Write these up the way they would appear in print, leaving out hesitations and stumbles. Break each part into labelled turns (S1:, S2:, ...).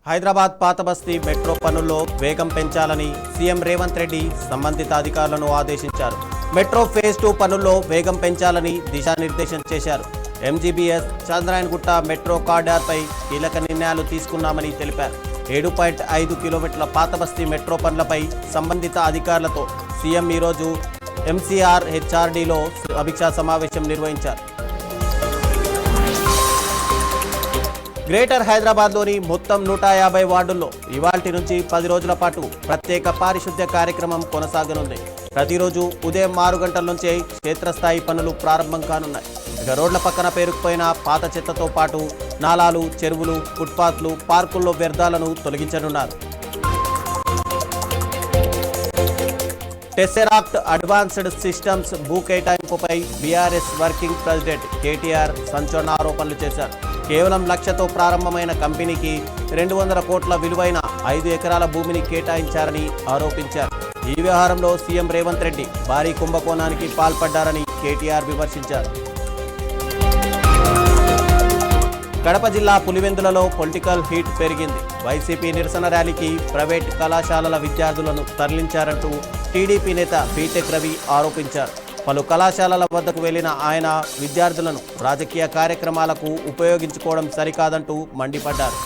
S1: హైదరాబాద్ పాత బస్తీ మెట్రో పనుల్లో వేగం పెంచాలని సీఎం రేవంత్ రెడ్డి సంబంధిత అధికారులను ఆదేశించారు. మెట్రో ఫేజ్ 2 పనుల్లో వేగం పెంచాలని దిశానిర్దేశం చేశారు. ఎంజీబీఎస్ చంద్రాయణగుట్ట మెట్రో కారిడార్పై కీలక నిర్ణయాలు తీసుకున్నామని తెలిపారు. 7.5 కిలోమీటర్ల పాత బస్తీ మెట్రో పనులపై సంబంధిత అధికారులతో సీఎం ఈరోజు ఎంసీఆర్ హెచ్ఆర్డీలో సమీక్షా సమావేశం నిర్వహించారు. గ్రేటర్ హైదరాబాద్లోని మొత్తం 150 వార్డుల్లో ఇవాల్టి నుంచి 10 రోజుల పాటు ప్రత్యేక పారిశుద్ధ్య కార్యక్రమం కొనసాగనుంది. ప్రతిరోజు ఉదయం 6 గంటల నుంచే క్షేత్రస్థాయి పనులు ప్రారంభం కానున్నాయి. ఇక రోడ్ల పక్కన పేరుకుపోయిన పాత చెత్తతో పాటు నాలాలు, చెరువులు, ఫుట్పాత్లు, పార్కుల్లో వ్యర్థాలను తొలగించనున్నారు. టెస్సెరాక్ట్ అడ్వాన్స్డ్ సిస్టమ్స్ భూ కేటాయింపుపై బీఆర్ఎస్ వర్కింగ్ ప్రెసిడెంట్ కేటీఆర్ సంచలన ఆరోపణలు చేశారు. కేవలం 1 లక్షతో ప్రారంభమైన కంపెనీకి 200 కోట్ల విలువైన 5 ఎకరాల భూమిని కేటాయించారని ఆరోపించారు. ఈ వ్యవహారంలో సీఎం రేవంత్ రెడ్డి భారీ కుంభకోణానికి పాల్పడ్డారని కేటీఆర్ విమర్శించారు. కడప జిల్లా పులివెందులలో పొలిటికల్ హీట్ పెరిగింది. వైసీపీ నిరసన ర్యాలీకి ప్రైవేట్ కళాశాలల విద్యార్థులను తరలించారంటూ టీడీపీ నేత బీటెక్ రవి ఆరోపించారు. పలు కళాశాలల వద్దకు వెళ్లిన ఆయన విద్యార్థులను రాజకీయ కార్యక్రమాలకు ఉపయోగించుకోవడం సరికాదంటూ మండిపడ్డారు.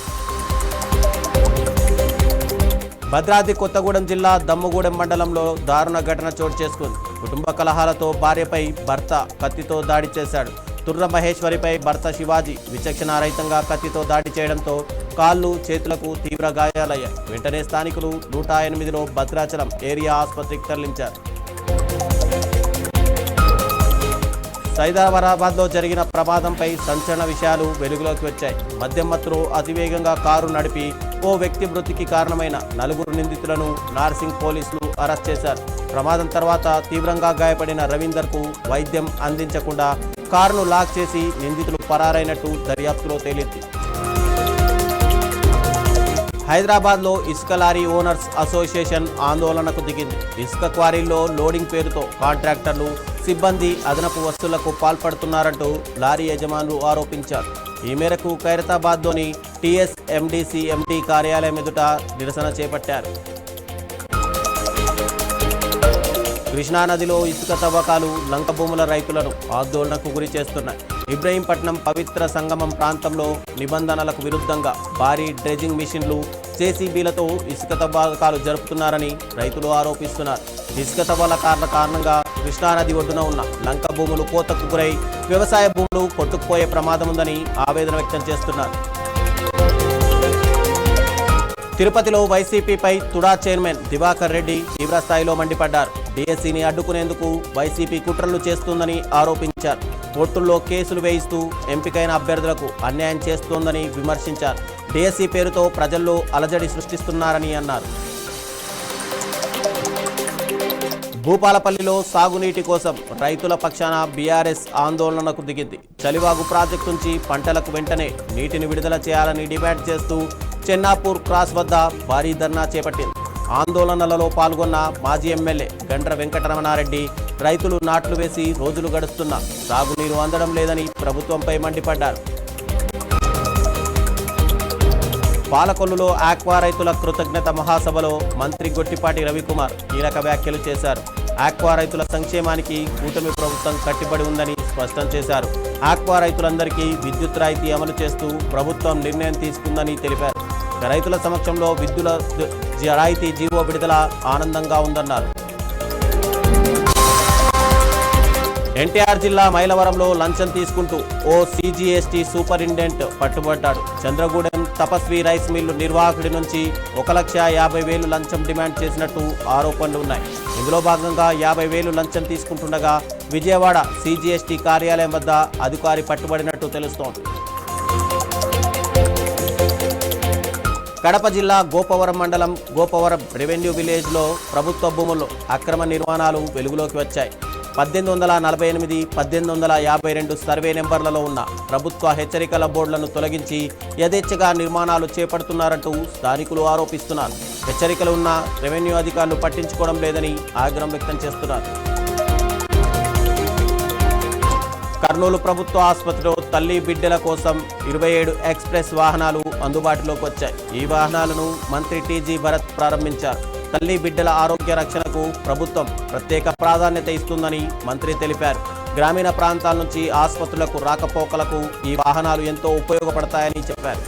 S1: భద్రాద్రి కొత్తగూడెం జిల్లా దమ్ముగూడెం మండలంలో దారుణ ఘటన చోటు చేసుకుంది. కుటుంబ కలహాలతో భార్యపై భర్త కత్తితో దాడి చేశాడు. తుర్ర మహేశ్వరిపై భర్త శివాజీ విచక్షణారహితంగా కత్తితో దాడి చేయడంతో కాళ్ళు, చేతులకు తీవ్ర గాయాలయ్యాయి. వెంటనే స్థానికులు 108లో భద్రాచలం ఏరియా ఆసుపత్రికి తరలించారు. సైదాబాద్లో జరిగిన ప్రమాదంపై సంచలన విషయాలు వెలుగులోకి వచ్చాయి. మద్యం మత్తులో అతివేగంగా కారు నడిపి ఓ వ్యక్తి మృతికి కారణమైన 4 నిందితులను నార్సింగ్ పోలీసులు అరెస్ట్ చేశారు. ప్రమాదం తర్వాత తీవ్రంగా గాయపడిన రవీందర్కు వైద్యం అందించకుండా కారును లాక్ చేసి నిందితులు పరారైనట్టు దర్యాప్తులో తేలింది. హైదరాబాద్లో ఇసుక లారీ ఓనర్స్ అసోసియేషన్ ఆందోళనకు దిగింది. ఇసుక క్వారీల్లో లోడింగ్ పేరుతో కాంట్రాక్టర్లు, సిబ్బంది అదనపు వసూళ్లకు పాల్పడుతున్నారంటూ లారీ యజమానులు ఆరోపించారు. ఈ మేరకు ఖైరతాబాద్లోని టీఎస్ఎండీసీ ఎండీ కార్యాలయం ఎదుట నిరసన చేపట్టారు. కృష్ణానదిలో ఇసుక తవ్వకాలు లంక భూముల రైతులను ఆందోళనకు గురి చేస్తున్నాయి. ఇబ్రహీంపట్నం పవిత్ర సంగమం ప్రాంతంలో నిబంధనలకు విరుద్ధంగా భారీ డ్రెజింగ్ మిషన్లు, జేసీబీలతో ఇసుక తవ్వకాలు జరుపుతున్నారని రైతులు ఆరోపిస్తున్నారు. ఇసుక తవ్వకాల కారణంగా కృష్ణానది ఒడ్డున ఉన్న లంక భూములు కోతకు గురై వ్యవసాయ భూములు కొట్టుకుపోయే ప్రమాదం ఉందని ఆవేదన వ్యక్తం చేస్తున్నారు. తిరుపతిలో వైసీపీపై తుడా చైర్మన్ దివాకర్ రెడ్డి తీవ్రస్థాయిలో మండిపడ్డారు. డీఎస్సీని అడ్డుకునేందుకు వైసీపీ కుట్రలు చేస్తోందని ఆరోపించారు. ఓటుల్లో కేసులు వేయిస్తూ ఎంపికైన అభ్యర్థులకు అన్యాయం చేస్తోందని విమర్శించారు. డీఎస్సీ పేరుతో ప్రజల్లో అలజడి సృష్టిస్తున్నారని అన్నారు. భూపాలపల్లిలో సాగునీటి కోసం రైతుల పక్షాన బీఆర్ఎస్ ఆందోళనకు దిగింది. చలివాగు ప్రాజెక్టు నుంచి పంటలకు వెంటనే నీటిని విడుదల చేయాలని డిమాండ్ చేస్తూ చెన్నాపూర్ క్రాస్ వద్ద భారీ ధర్నా చేపట్టింది. ఆందోళనలలో పాల్గొన్న మాజీ ఎమ్మెల్యే గండ్ర వెంకటరమణారెడ్డి రైతులు నాట్లు వేసి రోజులు గడుస్తున్నా సాగునీరు అందడం లేదని ప్రభుత్వంపై మండిపడ్డారు. పాలకొల్లులో ఆక్వా రైతుల కృతజ్ఞత మహాసభలో మంత్రి గొట్టిపాటి రవికుమార్ కీలక వ్యాఖ్యలు చేశారు. ఆక్వా రైతుల సంక్షేమానికి కూటమి ప్రభుత్వం కట్టుబడి ఉందని స్పష్టం చేశారు. ఆక్వా రైతులందరికీ విద్యుత్ రాయితీ అమలు చేస్తూ ప్రభుత్వం నిర్ణయం తీసుకుందని తెలిపారు. రైతుల సమక్షంలో విద్యుత్ రాయితీ జీవో విడుదల ఆనందంగా ఉందన్నారు. ఎన్టీఆర్ జిల్లా మైలవరంలో లంచం తీసుకుంటూ ఓ సీజీఎస్టీ సూపరింటెండెంట్ పట్టుబడ్డాడు. చంద్రగూడెం తపస్వి రైస్ మిల్లు నిర్వాహకుడి నుంచి 1,50,000 లంచం డిమాండ్ చేసినట్టు ఆరోపణలు ఉన్నాయి. ఇందులో భాగంగా 50,000 లంచం తీసుకుంటుండగా విజయవాడ సీజీఎస్టీ కార్యాలయం వద్ద అధికారి పట్టుబడినట్టు తెలుస్తోంది. కడప జిల్లా గోపవరం మండలం గోపవరం రెవెన్యూ విలేజ్లో ప్రభుత్వ భూముల్లో అక్రమ నిర్మాణాలు వెలుగులోకి వచ్చాయి. 1848, 1852 సర్వే నెంబర్లలో ఉన్న ప్రభుత్వ హెచ్చరికల బోర్డులను తొలగించి యథేచ్ఛగా నిర్మాణాలు చేపడుతున్నారంటూ స్థానికులు ఆరోపిస్తున్నారు. హెచ్చరికలు ఉన్న రెవెన్యూ అధికారులు పట్టించుకోవడం లేదని ఆగ్రహం వ్యక్తం చేస్తున్నారు. కర్నూలు ప్రభుత్వ ఆసుపత్రిలో తల్లి బిడ్డల కోసం 27 ఎక్స్ప్రెస్ వాహనాలు అందుబాటులోకి వచ్చాయి. ఈ వాహనాలను మంత్రి టీజీ భరత్ ప్రారంభించారు. తల్లి బిడ్డల ఆరోగ్య రక్షణకు ప్రభుత్వం ప్రత్యేక ప్రాధాన్యత ఇస్తుందని మంత్రి తెలిపారు. గ్రామీణ ప్రాంతాల నుంచి ఆసుపత్రులకు రాకపోకలకు ఈ వాహనాలు ఎంతో ఉపయోగపడతాయని చెప్పారు.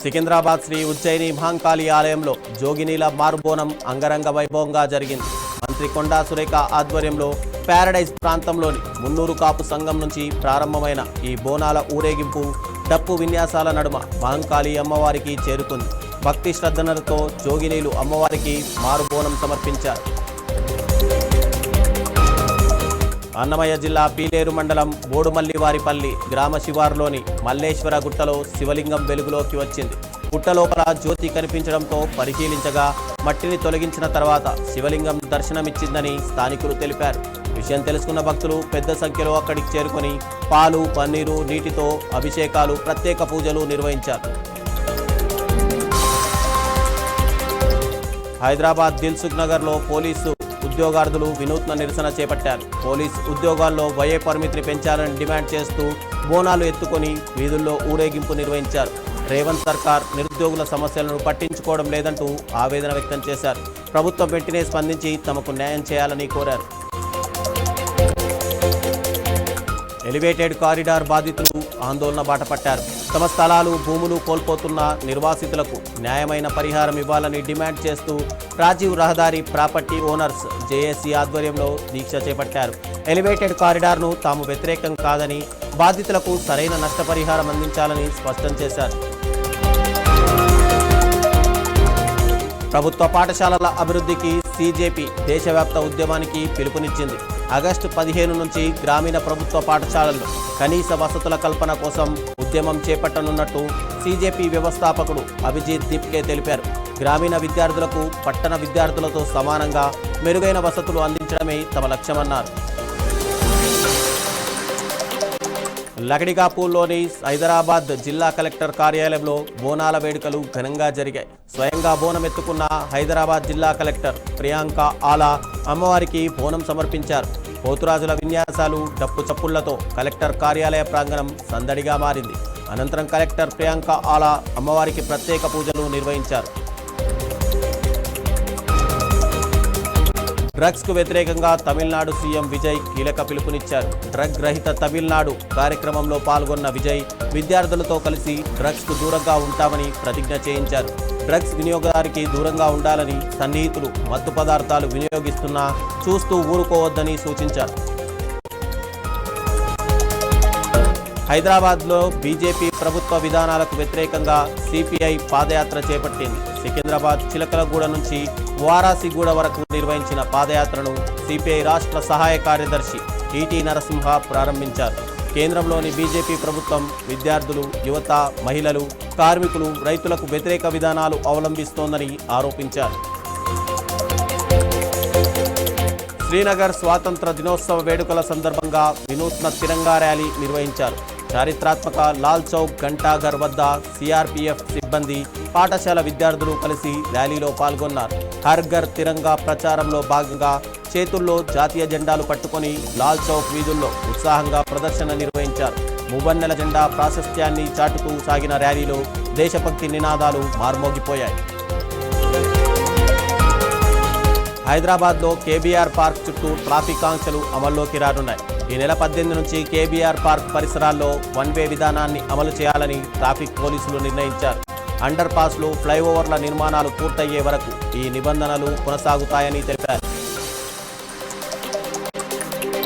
S1: సికింద్రాబాద్ శ్రీ ఉజ్జయిని మహంకాళి ఆలయంలో జోగినీల మారుబోనం అంగరంగ వైభవంగా జరిగింది. మంత్రి కొండా సురేఖ ఆధ్వర్యంలో ప్యారడైజ్ ప్రాంతంలోని మున్నూరు కాపు సంఘం నుంచి ప్రారంభమైన ఈ బోనాల ఊరేగింపు డప్పు విన్యాసాల నడుమ మహంకాళి అమ్మవారికి చేరుకుంది. భక్తి శ్రద్ధలతో జోగినీలు అమ్మవారికి మారుబోనం సమర్పించారు. అన్నమయ్య జిల్లా పీలేరు మండలం బోడుమల్లివారిపల్లి గ్రామ శివారులోని మల్లేశ్వర గుట్టలో శివలింగం వెలుగులోకి వచ్చింది. గుట్ట లోపల జ్యోతి కనిపించడంతో పరిశీలించగా మట్టిని తొలగించిన తర్వాత శివలింగం దర్శనమిచ్చిందని స్థానికులు తెలిపారు. విషయం తెలుసుకున్న భక్తులు పెద్ద సంఖ్యలో అక్కడికి చేరుకొని పాలు, పన్నీరు, నీటితో అభిషేకాలు, ప్రత్యేక పూజలు నిర్వహించారు. హైదరాబాద్ దిల్సుఖ్ నగర్లో పోలీసు ఉద్యోగార్థులు వినూత్న నిరసన చేపట్టారు. పోలీస్ ఉద్యోగాల్లో వయో పరిమితిని పెంచాలని డిమాండ్ చేస్తూ బోనాలు ఎత్తుకొని వీధుల్లో ఊరేగింపు నిర్వహించారు. రేవంత్ సర్కార్ నిరుద్యోగుల సమస్యలను పట్టించుకోవడం లేదంటూ ఆవేదన వ్యక్తం చేశారు. ప్రభుత్వం వెంటనే స్పందించి తమకు న్యాయం చేయాలని కోరారు. ఎలివేటెడ్ కారిడార్ బాధితులు ఆందోళన బాటపట్టారు. తమ స్థలాలు, భూములు కోల్పోతున్న నిర్వాసితులకు న్యాయమైన పరిహారం ఇవ్వాలని డిమాండ్ చేస్తూ రాజీవ్ రహదారి ప్రాపర్టీ ఓనర్స్ జేఏసీ ఆధ్వర్యంలో దీక్ష చేపట్టారు. ఎలివేటెడ్ కారిడార్ను తాము వ్యతిరేకం కాదని, బాధితులకు సరైన నష్టపరిహారం అందించాలని స్పష్టం చేశారు. ప్రభుత్వ పాఠశాలల అభివృద్ధికి సీజేపీ దేశవ్యాప్త ఉద్యమానికి పిలుపునిచ్చింది. ఆగస్టు 15 నుంచి గ్రామీణ ప్రభుత్వ పాఠశాలల్లో కనీస వసతుల కల్పన కోసం ఉద్యమం చేపట్టనున్నట్టు సీజేపీ వ్యవస్థాపకుడు అభిజిత్ దీప్కే తెలిపారు. గ్రామీణ విద్యార్థులకు పట్టణ విద్యార్థులతో సమానంగా మెరుగైన వసతులు అందించడమే తమ లక్ష్యమన్నారు. లగడికాపూల్లోని హైదరాబాద్ జిల్లా కలెక్టర్ కార్యాలయంలో బోనాల వేడుకలు ఘనంగా జరిగాయి. స్వయంగా బోనం ఎత్తుకున్న హైదరాబాద్ జిల్లా కలెక్టర్ ప్రియాంక ఆలా అమ్మవారికి బోనం సమర్పించారు. పోతురాజుల విన్యాసాలు, డప్పు చప్పుళ్లతో కలెక్టర్ కార్యాలయ ప్రాంగణం సందడిగా మారింది. అనంతరం కలెక్టర్ ప్రియాంక ఆలా అమ్మవారికి ప్రత్యేక పూజలు నిర్వహించారు. డ్రగ్స్కు వ్యతిరేకంగా తమిళనాడు సీఎం విజయ్ కీలక పిలుపునిచ్చారు. డ్రగ్ రహిత తమిళనాడు కార్యక్రమంలో పాల్గొన్న విజయ్ విద్యార్థులతో కలిసి డ్రగ్స్కు దూరంగా ఉంటామని ప్రతిజ్ఞ చేయించారు. డ్రగ్స్ వినియోగదారికి దూరంగా ఉండాలని, సన్నిహితులు మత్తు పదార్థాలు వినియోగిస్తున్నా చూస్తూ ఊరుకోవద్దని సూచించారు. హైదరాబాద్లో బీజేపీ ప్రభుత్వ విధానాలకు వ్యతిరేకంగా సిపిఐ పాదయాత్ర చేపట్టింది. సికింద్రాబాద్ చిలకలగూడ నుంచి వారాసిగూడ వరకు నిర్వహించిన పాదయాత్రను సిపిఐ రాష్ట్ర సహాయ కార్యదర్శి టీటీ నరసింహ ప్రారంభించారు. కేంద్రంలోని బీజేపీ ప్రభుత్వం విద్యార్థులు, యువత, మహిళలు, కార్మికులు, రైతులకు వ్యతిరేక విధానాలు అవలంబిస్తోందని ఆరోపించారు. శ్రీనగర్ స్వాతంత్ర దినోత్సవ వేడుకల సందర్భంగా వినూత్న తిరంగా ర్యాలీ నిర్వహించారు. చారిత్రాత్మక లాల్ చౌక్ ఘంటాఘర్ వద్ద సిఆర్పీఎఫ్ సిబ్బంది, పాఠశాల విద్యార్థులు కలిసి ర్యాలీలో పాల్గొన్నారు. హర్ ఘర్ తిరంగా ప్రచారంలో భాగంగా చేతుల్లో జాతీయ జెండాలు పట్టుకొని లాల్ చౌక్ వీధుల్లో ఉత్సాహంగా ప్రదర్శన నిర్వహించారు. మువ్వన్నెల జెండా ప్రాశస్త్యాన్ని చాటుతూ సాగిన ర్యాలీలో దేశభక్తి నినాదాలు మార్మోగిపోయాయి. హైదరాబాద్లో కేబీఆర్ పార్క్ చుట్టూ ట్రాఫిక్ ఆంక్షలు అమల్లోకి రానున్నాయి. ఈ నెల 18 నుంచి కేబీఆర్ పార్క్ పరిసరాల్లో వన్-వే విధానాన్ని అమలు చేయాలని ట్రాఫిక్ పోలీసులు నిర్ణయించారు. అండర్ పాస్లు, ఫ్లైఓవర్ల నిర్మాణాలు పూర్తయ్యే వరకు ఈ నిబంధనలు కొనసాగుతాయని తెలిపారు.